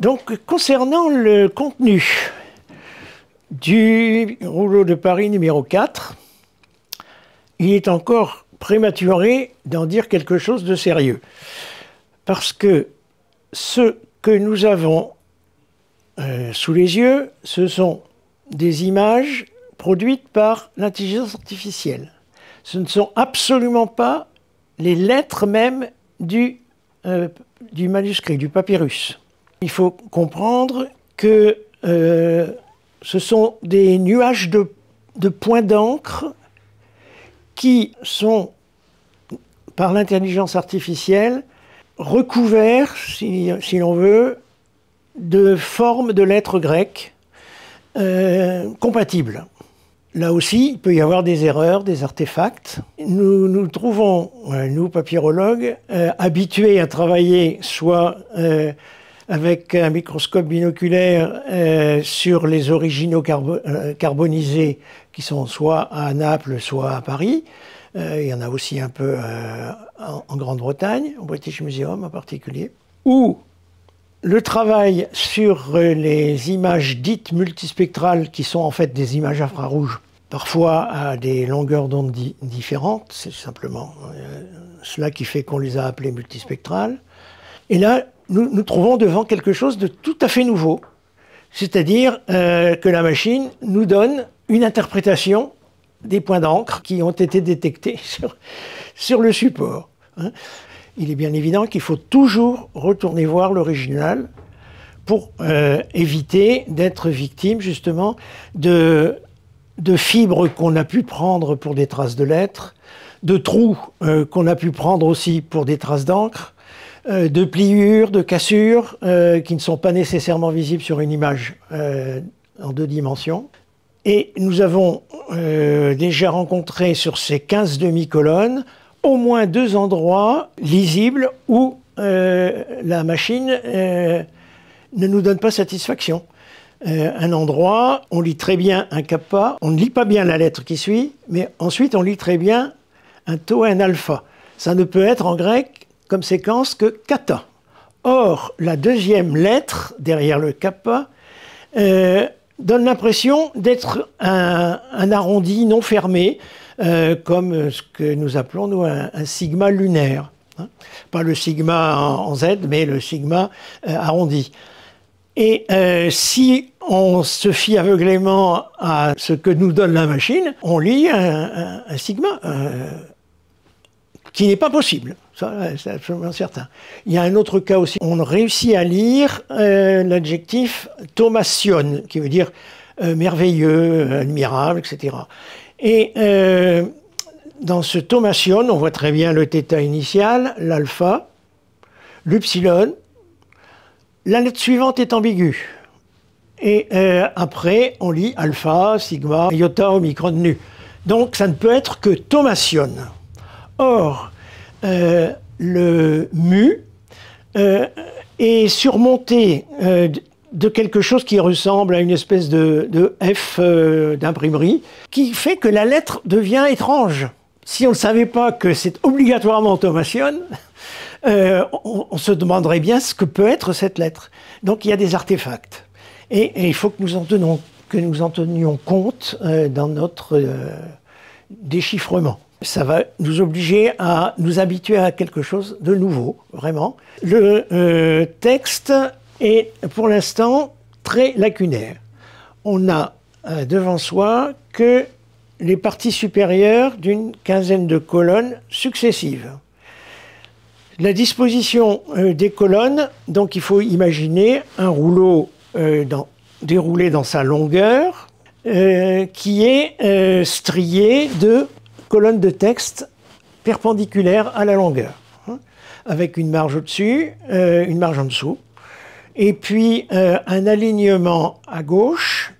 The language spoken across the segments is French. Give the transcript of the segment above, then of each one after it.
Donc, concernant le contenu du rouleau de Paris numéro 4, il est encore prématuré d'en dire quelque chose de sérieux. Parce que ce que nous avons sous les yeux, ce sont des images produites par l'intelligence artificielle. Ce ne sont absolument pas les lettres même du manuscrit, du papyrus. Il faut comprendre que ce sont des nuages de points d'encre qui sont, par l'intelligence artificielle, recouverts, si l'on veut, de formes de lettres grecques compatibles. Là aussi, il peut y avoir des erreurs, des artefacts. Nous nous trouvons, nous papyrologues, habitués à travailler soit avec un microscope binoculaire sur les originaux carbonisés qui sont soit à Naples, soit à Paris. Il y en a aussi un peu en Grande-Bretagne, au British Museum en particulier, où le travail sur les images dites multispectrales, qui sont en fait des images infrarouges, parfois à des longueurs d'onde différentes, c'est simplement cela qui fait qu'on les a appelées multispectrales. Et là, nous nous trouvons devant quelque chose de tout à fait nouveau, c'est-à-dire que la machine nous donne une interprétation des points d'encre qui ont été détectés sur le support. Il est bien évident qu'il faut toujours retourner voir l'original pour éviter d'être victime justement de fibres qu'on a pu prendre pour des traces de lettres, de trous qu'on a pu prendre aussi pour des traces d'encre, de pliures, de cassures qui ne sont pas nécessairement visibles sur une image en 2 dimensions. Et nous avons déjà rencontré sur ces 15 demi-colonnes au moins 2 endroits lisibles où la machine ne nous donne pas satisfaction. Un endroit, on lit très bien un kappa, on ne lit pas bien la lettre qui suit, mais ensuite on lit très bien un tau et un alpha. Ça ne peut être en grec comme séquence que kata. Or, la deuxième lettre derrière le kappa donne l'impression d'être un arrondi non fermé, comme ce que nous appelons nous, un sigma lunaire. Pas le sigma en Z, mais le sigma arrondi. Et si on se fie aveuglément à ce que nous donne la machine, on lit un sigma qui n'est pas possible. Ça, c'est absolument certain. Il y a un autre cas aussi. On réussit à lire l'adjectif thaumation, qui veut dire merveilleux, admirable, etc. Et dans ce thaumation, on voit très bien le θ initial, l'alpha, l'upsilon. La lettre suivante est ambiguë. Et après, on lit alpha, sigma, iota, omicron, nu. Donc, ça ne peut être que thaumation. Or, le mu est surmonté de quelque chose qui ressemble à une espèce de F d'imprimerie, qui fait que la lettre devient étrange. Si on ne savait pas que c'est obligatoirement thaumation, on se demanderait bien ce que peut être cette lettre. Donc il y a des artefacts. Et il faut que nous en tenions compte dans notre déchiffrement. Ça va nous obliger à nous habituer à quelque chose de nouveau, vraiment. Le texte est pour l'instant très lacunaire. On n'a devant soi que les parties supérieures d'une quinzaine de colonnes successives. La disposition des colonnes, donc il faut imaginer un rouleau déroulé dans sa longueur qui est strié de colonnes de texte perpendiculaires à la longueur, avec une marge au-dessus, une marge en dessous, et puis un alignement à gauche,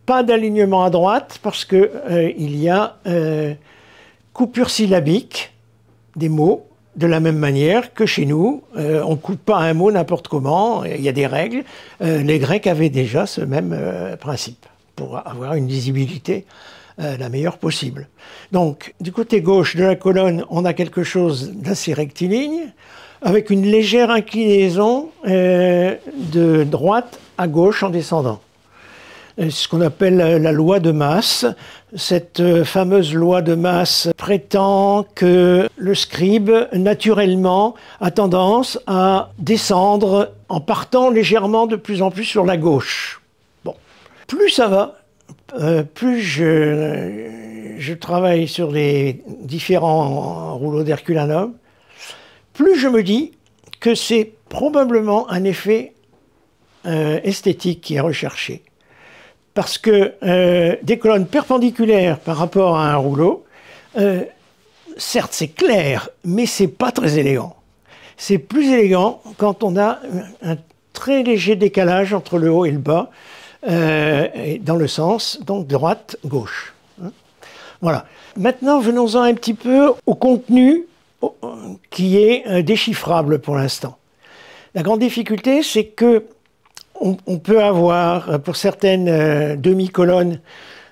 pas d'alignement à droite, parce que il y a coupure syllabique des mots, de la même manière que chez nous, on ne coupe pas un mot n'importe comment, il y a des règles. Les Grecs avaient déjà ce même principe, pour avoir une lisibilité la meilleure possible. Donc, du côté gauche de la colonne, on a quelque chose d'assez rectiligne. avec une légère inclinaison de droite à gauche en descendant. C'est ce qu'on appelle la loi de masse. Cette fameuse loi de masse prétend que le scribe, naturellement, a tendance à descendre en partant légèrement de plus en plus sur la gauche. Bon, plus ça va, plus je travaille sur les différents rouleaux d'Herculanum, plus je me dis que c'est probablement un effet esthétique qui est recherché. Parce que des colonnes perpendiculaires par rapport à un rouleau, certes c'est clair, mais c'est pas très élégant. C'est plus élégant quand on a un très léger décalage entre le haut et le bas, dans le sens donc droite-gauche. Voilà. Maintenant, venons-en un petit peu au contenu qui est déchiffrable pour l'instant. La grande difficulté, c'est que on peut avoir, pour certaines demi-colonnes,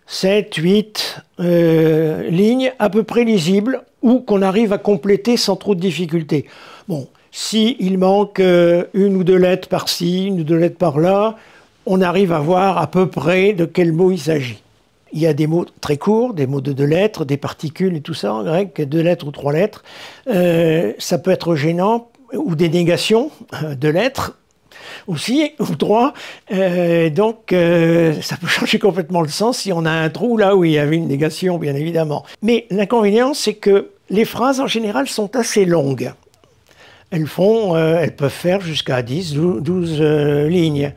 7, 8 lignes à peu près lisibles ou qu'on arrive à compléter sans trop de difficulté. Bon, s'il manque une ou deux lettres par-ci, une ou deux lettres par-là, on arrive à voir à peu près de quel mot il s'agit. Il y a des mots très courts, des mots de 2 lettres, des particules et tout ça en grec, 2 lettres ou 3 lettres. Ça peut être gênant, ou des négations de lettres aussi, ou 3. Donc ça peut changer complètement le sens si on a un trou là où il y avait une négation, bien évidemment. Mais l'inconvénient, c'est que les phrases en général sont assez longues. Elles peuvent faire jusqu'à 10, 12 lignes.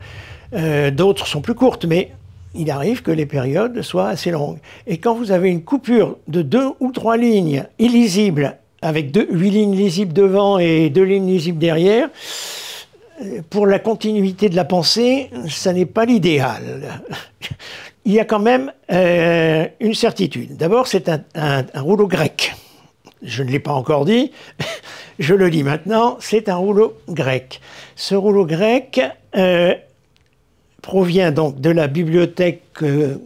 D'autres sont plus courtes, mais il arrive que les périodes soient assez longues. Et quand vous avez une coupure de 2 ou 3 lignes illisibles, avec 8 lignes lisibles devant et 2 lignes lisibles derrière, pour la continuité de la pensée, ça n'est pas l'idéal. Il y a quand même une certitude. D'abord, c'est un rouleau grec. Je ne l'ai pas encore dit, je le dis maintenant, c'est un rouleau grec. Ce rouleau grec provient donc de la bibliothèque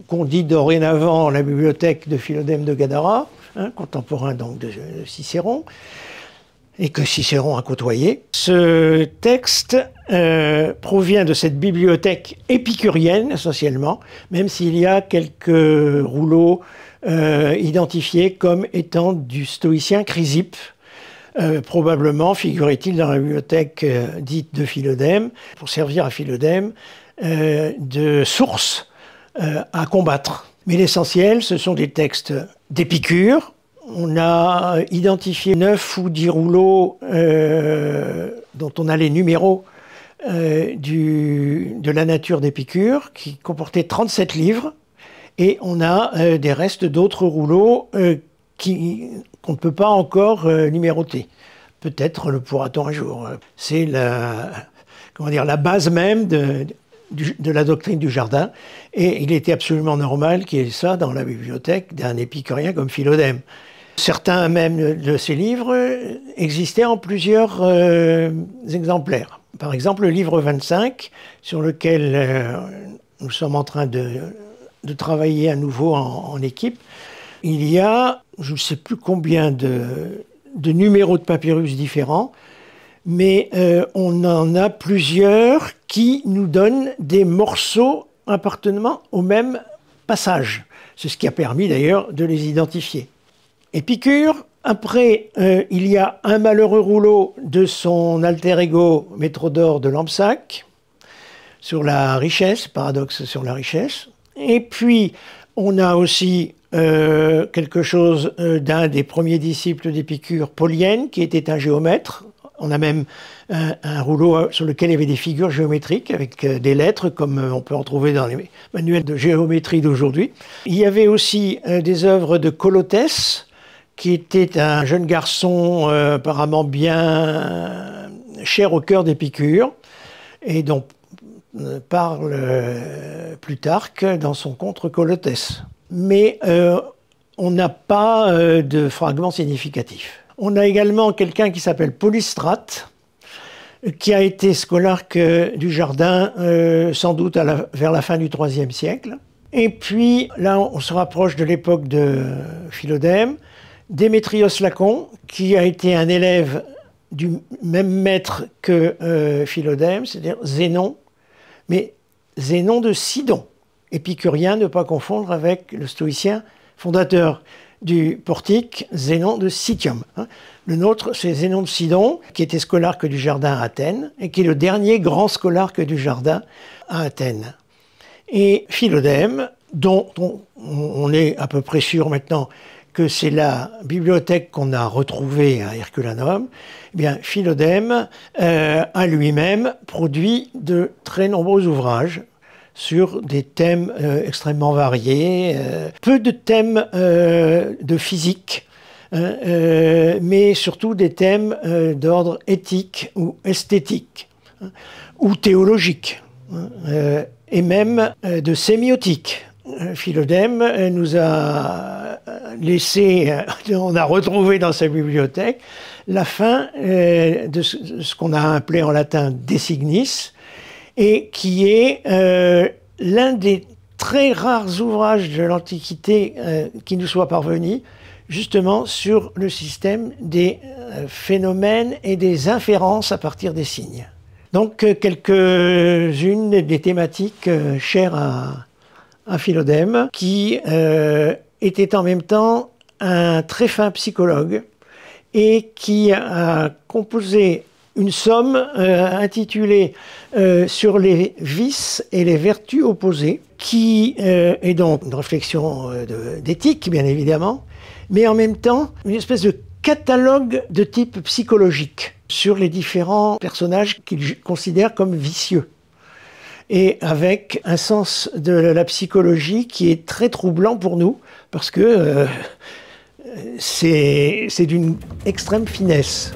qu'on dit dorénavant la bibliothèque de Philodème de Gadara, contemporain donc de Cicéron, et que Cicéron a côtoyé. Ce texte provient de cette bibliothèque épicurienne essentiellement, même s'il y a quelques rouleaux identifiés comme étant du stoïcien Chrysippe, probablement figurait-il dans la bibliothèque dite de Philodème, pour servir à Philodème de source à combattre. Mais l'essentiel, ce sont des textes d'Épicure. On a identifié 9 ou 10 rouleaux dont on a les numéros de la nature d'Épicure, qui comportaient 37 livres. Et on a des restes d'autres rouleaux qu'on ne peut pas encore numéroter. Peut-être le pourra-t-on un jour. C'est la base même de la doctrine du jardin, et il était absolument normal qu'il y ait ça dans la bibliothèque d'un épicurien comme Philodème. Certains même de ces livres existaient en plusieurs exemplaires. Par exemple, le livre 25, sur lequel nous sommes en train de travailler à nouveau en équipe, il y a, je ne sais plus combien de numéros de papyrus différents, mais on en a plusieurs qui nous donnent des morceaux appartenant au même passage. C'est ce qui a permis d'ailleurs de les identifier. Épicure, après il y a un malheureux rouleau de son alter ego Métrodore de Lampsaque, sur la richesse, paradoxe sur la richesse. Et puis on a aussi quelque chose d'un des premiers disciples d'Épicure, Polyène, qui était un géomètre. On a même un rouleau sur lequel il y avait des figures géométriques avec des lettres, comme on peut en trouver dans les manuels de géométrie d'aujourd'hui. Il y avait aussi des œuvres de Colotès, qui était un jeune garçon apparemment bien cher au cœur d'Épicure, et dont parle Plutarque dans son Contre Colotès. Mais on n'a pas de fragments significatifs. On a également quelqu'un qui s'appelle Polystrate, qui a été scolarque du jardin sans doute vers la fin du IIIe siècle. Et puis là, on se rapproche de l'époque de Philodème. Démétrios Lacon, qui a été un élève du même maître que Philodème, c'est-à-dire Zénon, mais Zénon de Sidon. Épicurien, ne pas confondre avec le stoïcien fondateur du portique, Zénon de Citium. Le nôtre, c'est Zénon de Sidon, qui était scolarque du Jardin à Athènes, et qui est le dernier grand scolarque du Jardin à Athènes. Et Philodème, dont on est à peu près sûr maintenant que c'est la bibliothèque qu'on a retrouvée à Herculanum, eh bien Philodème a lui-même produit de très nombreux ouvrages sur des thèmes extrêmement variés, peu de thèmes de physique, mais surtout des thèmes d'ordre éthique ou esthétique, ou théologique, et même de sémiotique. Philodème nous a laissé, on a retrouvé dans sa bibliothèque la fin de ce qu'on a appelé en latin De Signis, et qui est l'un des très rares ouvrages de l'Antiquité qui nous soit parvenu, justement sur le système des phénomènes et des inférences à partir des signes. Donc quelques-unes des thématiques chères à Philodème, qui était en même temps un très fin psychologue et qui a composé une somme intitulée sur les vices et les vertus opposées, qui est donc une réflexion d'éthique, bien évidemment, mais en même temps une espèce de catalogue de type psychologique sur les différents personnages qu'il considère comme vicieux. Et avec un sens de la psychologie qui est très troublant pour nous, parce que c'est d'une extrême finesse.